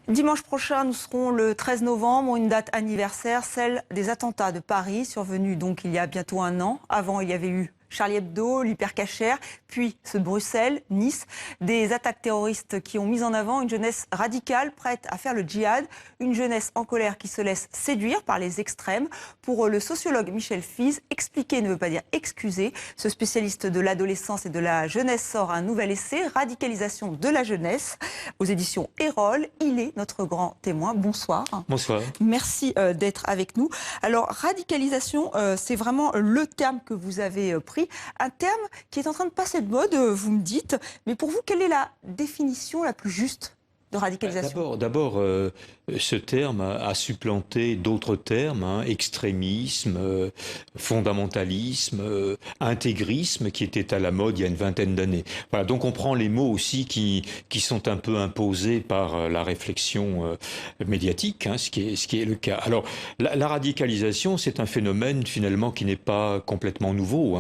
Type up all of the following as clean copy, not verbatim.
Dimanche prochain, nous serons le 13 novembre, une date anniversaire, celle des attentats de Paris, survenus donc il y a bientôt un an. Avant, il y avait eu Charlie Hebdo, l'Hypercacher, puis ceux de Bruxelles, Nice. Des attaques terroristes qui ont mis en avant une jeunesse radicale, prête à faire le djihad. Une jeunesse en colère qui se laisse séduire par les extrêmes. Pour le sociologue Michel Fize, expliquer ne veut pas dire excuser. Ce spécialiste de l'adolescence et de la jeunesse sort un nouvel essai, Radicalisation de la jeunesse, aux éditions Erol. Il est notre grand témoin. Bonsoir. Bonsoir. Merci d'être avec nous. Alors, radicalisation, c'est vraiment le terme que vous avez pris. Un terme qui est en train de passer de mode, vous me dites. Mais pour vous, quelle est la définition la plus juste de radicalisation? D'abord, ce terme a supplanté d'autres termes, extrémisme, fondamentalisme, intégrisme, qui étaient à la mode il y a une vingtaine d'années. Voilà, donc on prend les mots aussi qui sont un peu imposés par la réflexion médiatique, ce qui est le cas. Alors, la radicalisation, c'est un phénomène finalement qui n'est pas complètement nouveau.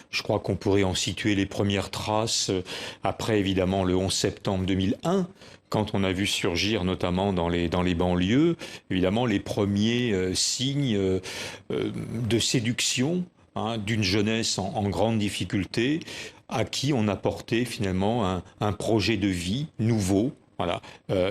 Je crois qu'on pourrait en situer les premières traces après évidemment le 11 septembre 2001, quand on a vu surgir, notamment dans les banlieues, évidemment, les premiers signes de séduction d'une jeunesse en grande difficulté, à qui on apportait finalement un projet de vie nouveau. Voilà,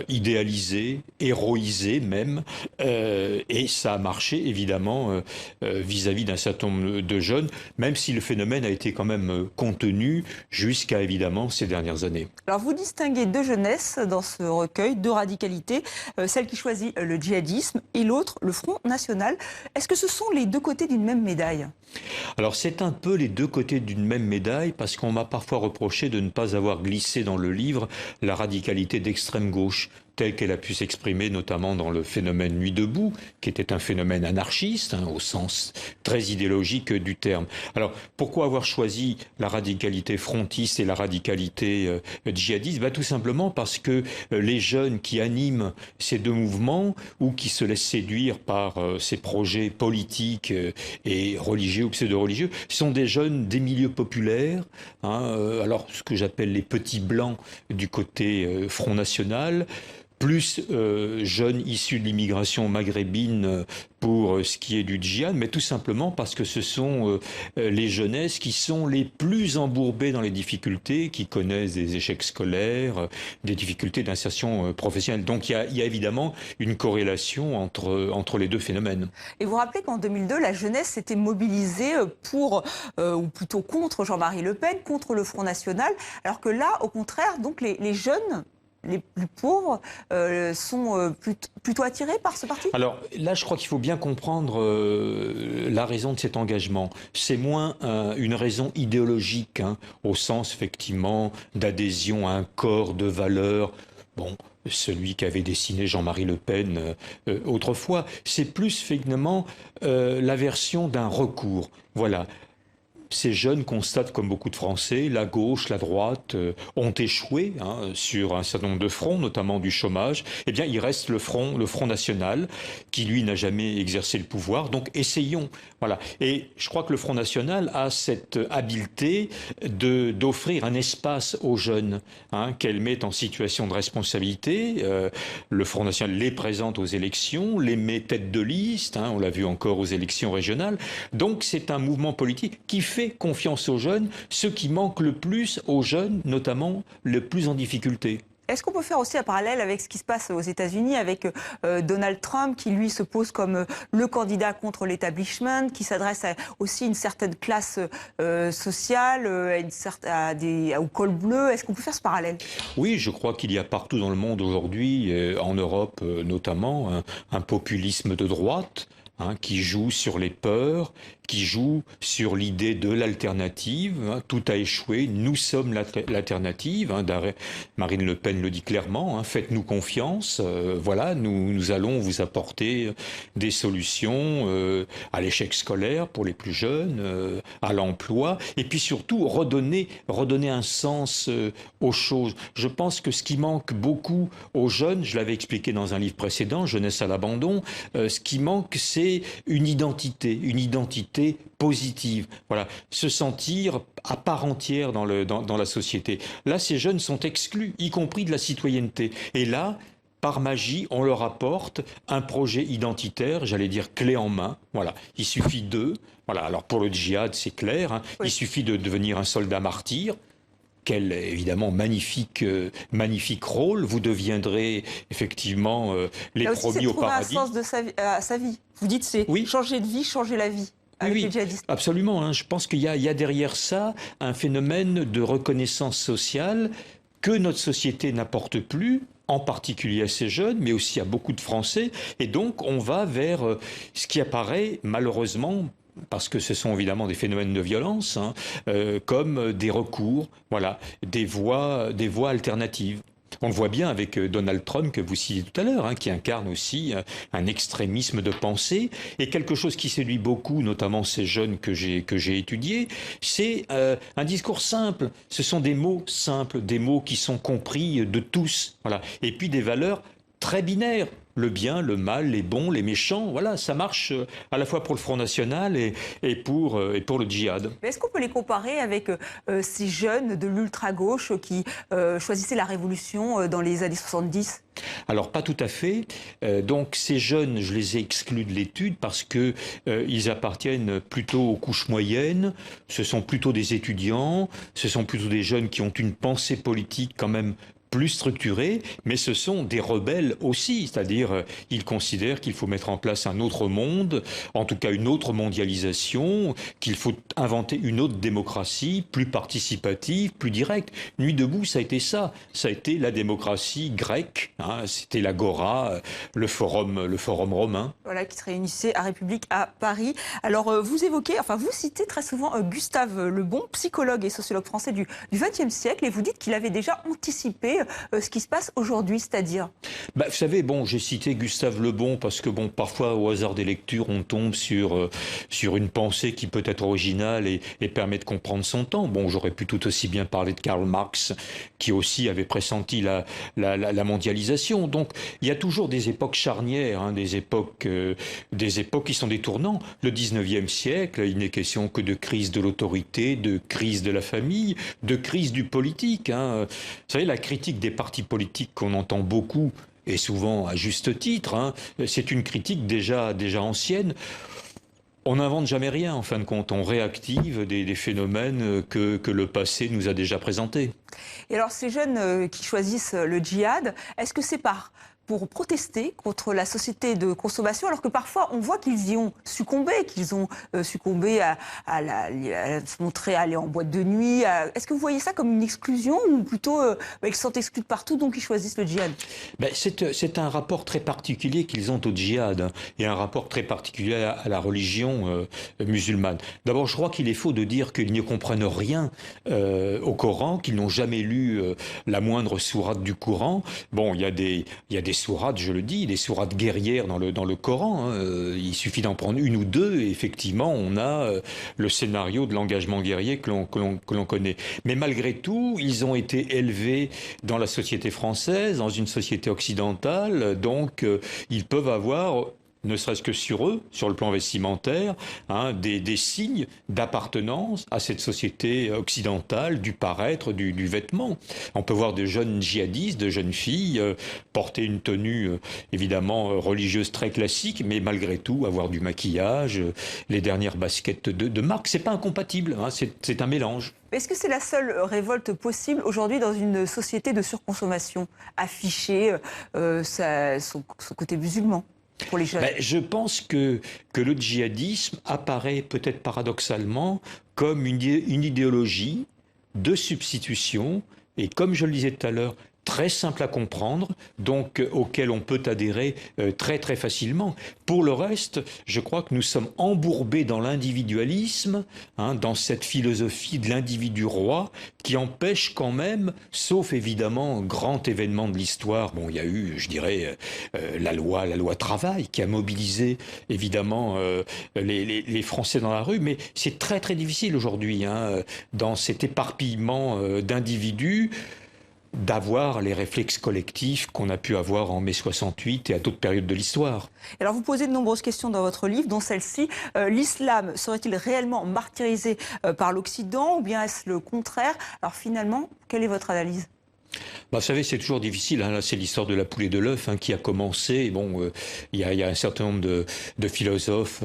idéalisé, héroïsé même, et ça a marché évidemment vis-à-vis d'un certain nombre de jeunes, même si le phénomène a été quand même contenu jusqu'à évidemment ces dernières années. Alors vous distinguez deux jeunesses dans ce recueil, deux radicalités, celle qui choisit le djihadisme et l'autre le Front National. Est-ce que ce sont les deux côtés d'une même médaille ? Alors c'est un peu les deux côtés d'une même médaille, parce qu'on m'a parfois reproché de ne pas avoir glissé dans le livre la radicalité d'extrême gauche, telle qu'elle a pu s'exprimer notamment dans le phénomène Nuit debout, qui était un phénomène anarchiste, au sens très idéologique du terme. Alors, pourquoi avoir choisi la radicalité frontiste et la radicalité djihadiste ? Tout simplement parce que les jeunes qui animent ces deux mouvements, ou qui se laissent séduire par ces projets politiques et religieux ou pseudo-religieux, sont des jeunes des milieux populaires, alors ce que j'appelle les petits blancs du côté Front National, plus jeunes issus de l'immigration maghrébine pour ce qui est du djihad, mais tout simplement parce que ce sont les jeunesses qui sont les plus embourbées dans les difficultés, qui connaissent des échecs scolaires, des difficultés d'insertion professionnelle. Donc il y a évidemment une corrélation entre les deux phénomènes. Et vous rappelez qu'en 2002, la jeunesse s'était mobilisée pour, ou plutôt contre Jean-Marie Le Pen, contre le Front National, alors que là, au contraire, donc les jeunes, les plus pauvres sont plutôt attirés par ce parti? Alors là, je crois qu'il faut bien comprendre la raison de cet engagement. C'est moins une raison idéologique, au sens effectivement d'adhésion à un corps de valeurs. Bon, celui qu'avait dessiné Jean-Marie Le Pen autrefois. C'est plus finalement l'aversion d'un recours. Voilà. Ces jeunes constatent, comme beaucoup de Français, la gauche, la droite ont échoué sur un certain nombre de fronts, notamment du chômage. Eh bien, il reste le Front National, qui lui n'a jamais exercé le pouvoir. Donc, essayons. Voilà. Et je crois que le Front National a cette habileté d'offrir un espace aux jeunes, qu'elle met en situation de responsabilité. Le Front National les présente aux élections, les met tête de liste. On l'a vu encore aux élections régionales. Donc, c'est un mouvement politique qui fait confiance aux jeunes, ce qui manque le plus aux jeunes, notamment le plus en difficulté. Est-ce qu'on peut faire aussi un parallèle avec ce qui se passe aux États-Unis, avec Donald Trump, qui lui se pose comme le candidat contre l'établissement, qui s'adresse aussi à une certaine classe sociale, au col bleu? Est-ce qu'on peut faire ce parallèle? Oui, je crois qu'il y a partout dans le monde aujourd'hui, en Europe notamment, un populisme de droite, qui joue sur les peurs, qui joue sur l'idée de l'alternative. Tout a échoué, nous sommes l'alternative. Marine Le Pen le dit clairement, faites-nous confiance, voilà, nous allons vous apporter des solutions à l'échec scolaire pour les plus jeunes, à l'emploi, et puis surtout redonner un sens aux choses. Je pense que ce qui manque beaucoup aux jeunes, je l'avais expliqué dans un livre précédent, Jeunesse à l'abandon, ce qui manque, c'est une identité positive. Voilà, se sentir à part entière dans la société. Là, ces jeunes sont exclus, y compris de la citoyenneté. Et là, par magie, on leur apporte un projet identitaire, j'allais dire clé en main. Voilà, il suffit d'eux. Voilà, alors pour le djihad, c'est clair, hein. Oui. Il suffit de devenir un soldat martyr. Quel évidemment magnifique rôle. Vous deviendrez effectivement les Là aussi, c'est premiers au trouver un paradis. sens de à sa vie. Vous dites c'est Oui. changer de vie, changer la vie avec les djihadistes. Absolument, hein. Je pense qu'il y a derrière ça un phénomène de reconnaissance sociale que notre société n'apporte plus, en particulier à ces jeunes, mais aussi à beaucoup de Français. Et donc, on va vers ce qui apparaît malheureusement, parce que ce sont évidemment des phénomènes de violence, hein, comme des recours, voilà, des voies alternatives. On le voit bien avec Donald Trump que vous citiez tout à l'heure, hein, qui incarne aussi un extrémisme de pensée. Et quelque chose qui séduit beaucoup, notamment ces jeunes que j'ai étudiés, c'est un discours simple. Ce sont des mots simples, des mots qui sont compris de tous. Voilà. Et puis des valeurs très binaires. Le bien, le mal, les bons, les méchants, voilà, ça marche à la fois pour le Front National et pour le djihad. Mais est-ce qu'on peut les comparer avec ces jeunes de l'ultra-gauche qui choisissaient la révolution dans les années 70 ? Alors pas tout à fait. Donc ces jeunes, je les ai exclus de l'étude parce que ils appartiennent plutôt aux couches moyennes. Ce sont plutôt des étudiants. Ce sont plutôt des jeunes qui ont une pensée politique quand même plus structurés, mais ce sont des rebelles aussi, c'est-à-dire ils considèrent qu'il faut mettre en place un autre monde, en tout cas une autre mondialisation, qu'il faut inventer une autre démocratie, plus participative, plus directe. Nuit debout, ça a été ça a été la démocratie grecque, hein, c'était l'agora, le forum romain. Voilà, qui se réunissait à République à Paris. Alors vous citez très souvent Gustave Le Bon, psychologue et sociologue français du XXe siècle, et vous dites qu'il avait déjà anticipé ce qui se passe aujourd'hui, c'est-à-dire Vous savez, bon, j'ai cité Gustave Le Bon parce que, bon, parfois, au hasard des lectures, on tombe sur une pensée qui peut être originale et permet de comprendre son temps. Bon, j'aurais pu tout aussi bien parler de Karl Marx, qui aussi avait pressenti la mondialisation. Donc, il y a toujours des époques charnières, hein, des époques qui sont des tournants. Le 19e siècle, il n'est question que de crise de l'autorité, de crise de la famille, de crise du politique, hein. Vous savez, la critique des partis politiques qu'on entend beaucoup, et souvent à juste titre, hein, c'est une critique déjà ancienne. On n'invente jamais rien, en fin de compte. On réactive des phénomènes que le passé nous a déjà présentés. Et alors ces jeunes qui choisissent le djihad, est-ce que c'est pour protester contre la société de consommation, alors que parfois on voit qu'ils y ont succombé, à se montrer aller en boîte de nuit. Est-ce que vous voyez ça comme une exclusion ou plutôt ils se sentent exclus de partout, donc ils choisissent le djihad ? C'est un rapport très particulier qu'ils ont au djihad, hein, et un rapport très particulier à la religion musulmane. D'abord, je crois qu'il est faux de dire qu'ils ne comprennent rien au Coran, qu'ils n'ont jamais lu la moindre sourate du Coran. Bon, il y a des sourates, je le dis, des sourates guerrières dans le Coran, hein. Il suffit d'en prendre une ou deux et effectivement on a le scénario de l'engagement guerrier que l'on connaît. Mais malgré tout, ils ont été élevés dans la société française, dans une société occidentale, donc ils peuvent avoir, ne serait-ce que sur eux, sur le plan vestimentaire, hein, des signes d'appartenance à cette société occidentale, du paraître, du vêtement. On peut voir de jeunes djihadistes, de jeunes filles, porter une tenue évidemment religieuse très classique, mais malgré tout avoir du maquillage, les dernières baskets de marque. C'est pas incompatible, hein, c'est un mélange. Est-ce que c'est la seule révolte possible aujourd'hui dans une société de surconsommation, afficher son côté musulman ? Pour les jeunes. Je pense que le djihadisme apparaît peut-être paradoxalement comme une idéologie de substitution et, comme je le disais tout à l'heure, très simple à comprendre, donc auquel on peut adhérer très très facilement. Pour le reste, je crois que nous sommes embourbés dans l'individualisme, hein, dans cette philosophie de l'individu roi, qui empêche quand même, sauf évidemment grand événement de l'histoire, bon, il y a eu, je dirais, la loi travail, qui a mobilisé évidemment les Français dans la rue, mais c'est très très difficile aujourd'hui, hein, dans cet éparpillement d'individus, d'avoir les réflexes collectifs qu'on a pu avoir en mai 68 et à d'autres périodes de l'histoire. Alors vous posez de nombreuses questions dans votre livre, dont celle-ci. L'islam serait-il réellement martyrisé par l'Occident ou bien est-ce le contraire ? Alors finalement, quelle est votre analyse ? Bah, vous savez, c'est toujours difficile. Là, c'est l'histoire de la poule et de l'œuf qui a commencé. Bon, il y a un certain nombre de philosophes,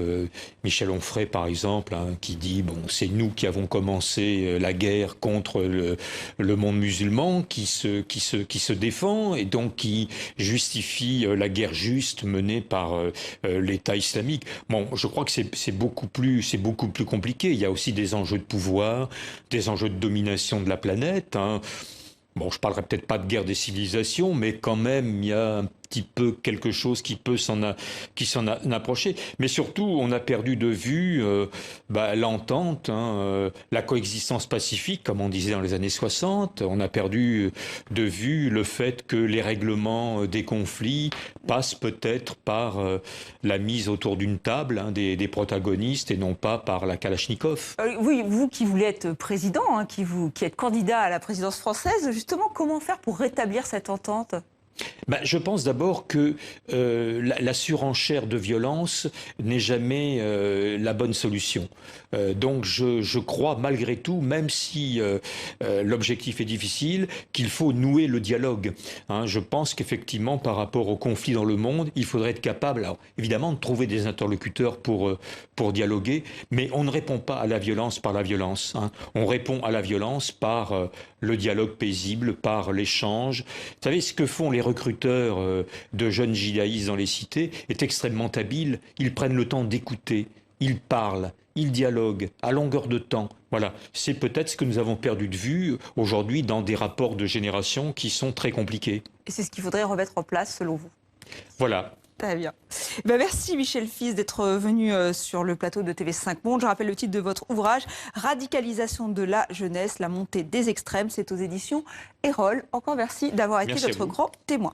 Michel Onfray par exemple, qui dit bon, c'est nous qui avons commencé la guerre contre le monde musulman, qui se défend et donc qui justifie la guerre juste menée par l'État islamique. Bon, je crois que c'est beaucoup plus compliqué. Il y a aussi des enjeux de pouvoir, des enjeux de domination de la planète. Bon, je parlerai peut-être pas de guerre des civilisations, mais quand même, il y a un petit peu quelque chose qui peut qui s'en approcher. Mais surtout, on a perdu de vue l'entente, la coexistence pacifique, comme on disait dans les années 60. On a perdu de vue le fait que les règlements des conflits passent peut-être par la mise autour d'une table des protagonistes et non pas par la Kalachnikov. Oui, vous qui voulez être président, qui êtes candidat à la présidence française, justement, comment faire pour rétablir cette entente ? Je pense d'abord que la surenchère de violence n'est jamais la bonne solution. Donc je crois malgré tout, même si l'objectif est difficile, qu'il faut nouer le dialogue. Je pense qu'effectivement, par rapport aux conflits dans le monde, il faudrait être capable, alors, évidemment, de trouver des interlocuteurs pour dialoguer, mais on ne répond pas à la violence par la violence. On répond à la violence par le dialogue paisible, par l'échange. Vous savez, ce que font les recruteurs de jeunes djihadistes dans les cités est extrêmement habile. Ils prennent le temps d'écouter, ils parlent, ils dialoguent à longueur de temps. Voilà, c'est peut-être ce que nous avons perdu de vue aujourd'hui dans des rapports de génération qui sont très compliqués. Et c'est ce qu'il faudrait remettre en place selon vous. Voilà. Très bien. Merci Michel Fils d'être venu sur le plateau de TV5 Monde. Je rappelle le titre de votre ouvrage, Radicalisation de la jeunesse, la montée des extrêmes. C'est aux éditions Erol. Encore merci d'avoir été notre grand témoin.